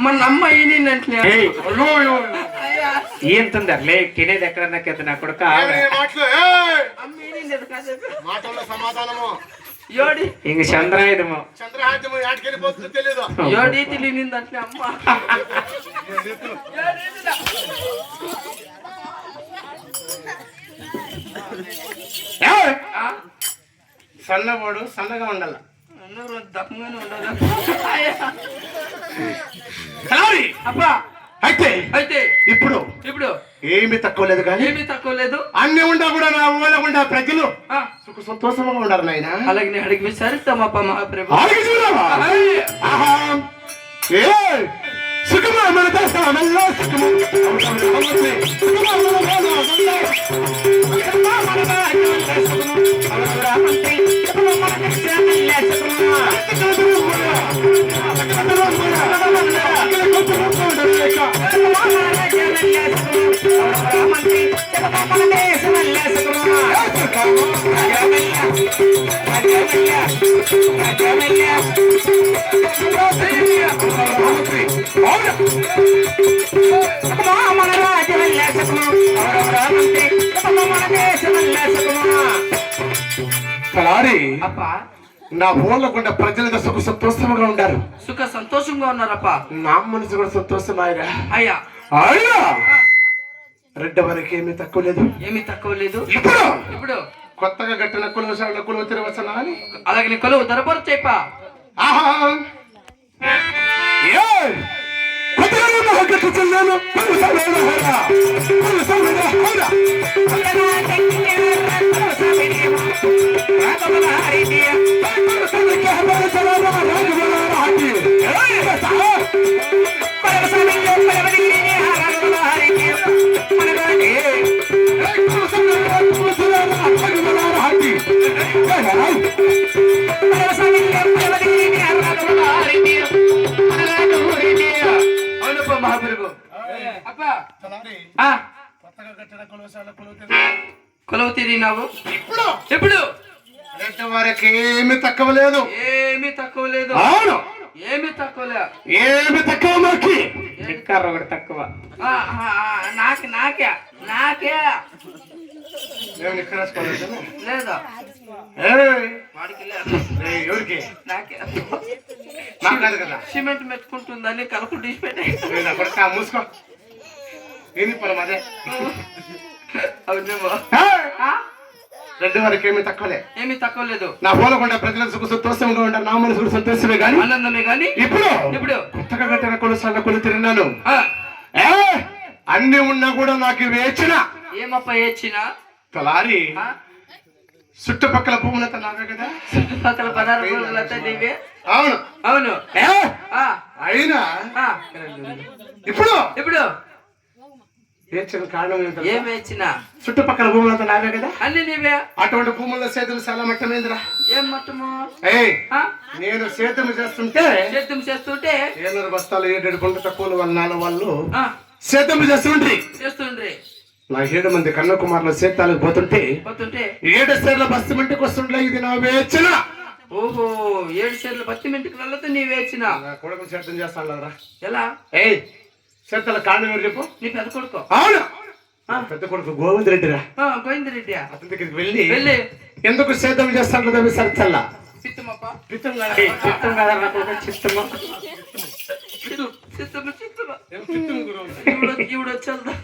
మన అమ్మాయి ఏంటంటే ఏం తొందరలే తినేది ఎక్కడన్నా కదా నా కొడుక సమాధానము ఇంక చంద్రాయుధము చంద్రహాద్యము యాటికెళ్ళిపోతుందో తెలియదు. యోడి తెలియనిందంటే అమ్మ సన్నవాడు సన్నగా ఉండాల. దప్పంగానే ఉండదు. అబ్బా అయితే అయితే ఇప్పుడు ఇప్పుడు ఏమి తక్కువ లేదు కానీ ఏమీ తక్కువ లేదు. అన్ని ఉండా కూడా నా ఊళ్ళకుండా ప్రజలు సుఖ సంతోషంగా ఉండారు నాయన. అలాగే నేను అడిగి విచారిస్తామప్ప మహాప్రభు. సుఖమా మన దేశమల్లా సుఖము నా ఊళ్ళకుండా ప్రజలుగా సుఖ సంతోషంగా ఉండారు. సుఖ సంతోషంగా ఉన్నారప్ప. నా మనసు కూడా సంతోషం ఆయరా. అయ్యా అయ్యా రెడ్డ వరకు ఏమీ తక్కువ లేదు. ఏమీ తక్కువ లేదు. ఇప్పుడు ఇప్పుడు కొత్తగా కట్టిన కులవశాల కులవ తిరవచ్చనా అని అలాగే నీ కొలువు ధరపరు చెప్ప. మహాప్రభు కొలువు తిరిగినావు. ఇప్పుడు వారికి ఏమి తక్కువ లేదు. ఏమి తక్కువ లేదు. అవును ఏమి తక్కువ లేదు. ఏమి తక్కువ మాకి ఒకటి తక్కువ నాకే నాకే నాకే లేదా వాడికి లేదు. ఎవరికి నాకే నాకు కాదు కదా. సిమెంట్ మెచ్చుకుంటుందని కలుపు తీసి పెట్టే మూసుకో ఏంది పొలం అదే. అవునేమో రెండు వరకు ఏమి తక్కువలే. ఏమి తక్కువ లేదు. నా పోలకుండా ప్రజలకు సుఖ సంతోషంగా ఉంటారు. నా మనసు కూడా సంతోషమే కానీ ఆనందమే కానీ ఇప్పుడు ఇప్పుడు కొత్తగా కట్టిన కొలుసాల కొలు తిరిగినాను. అన్ని ఉన్నా కూడా నాకు వేచిన ఏమప్ప ఏచిన తలారి చుట్టుపక్కల భూములంతా నావే కదా. చుట్టుపక్కల 16 భూములంతా నీవే. అవును అవును. అయినా ఇప్పుడు ఇప్పుడు వేచిన కారణం ఏమేచిన చుట్టుపక్కల భూములంతా నావే కదా. అన్ని నీవే. అటువంటి భూముల్లో సేతులు చాలా మట్టమేందిరా. ఏం మట్టము? నేను సేద్యం చేస్తుంటే సేద్యం చేస్తుంటే 7 బస్తాలు 7 గుంట తక్కువ వాళ్ళ నాన్న వాళ్ళు సేద్యం చేస్తుండ్రి. నా 7 మంది కన్నకుమారుల సేతాలకు పోతుంటే 7 సేర్ల బస్సు ఇంటికి వస్తుండే. ఇది నా వేచిన. ఓహో 7 సేర్ల బస్సు ఇంటికి వెళ్ళదు నీ వేచిన. నా కొడుకుని సేద్యం చేస్తాను కదరా. ఎలా? సేతల కారణం ఎవరు చెప్పు. నీ పెద్ద కొడుకు. అవును పెద్ద కొడుకు గోవిందరెడ్డిరా. గోవిందరెడ్డి అతని దగ్గరికి వెళ్ళి ఎందుకు సేద్యం చేస్తాను కదా సరిచల్లా చిత్తమప్ప. చిత్తం చిత్తమ్మ చిత్తమ్మ చిత్తమ్మ చిత్తం గురువు ఇవిడ వచ్చేదా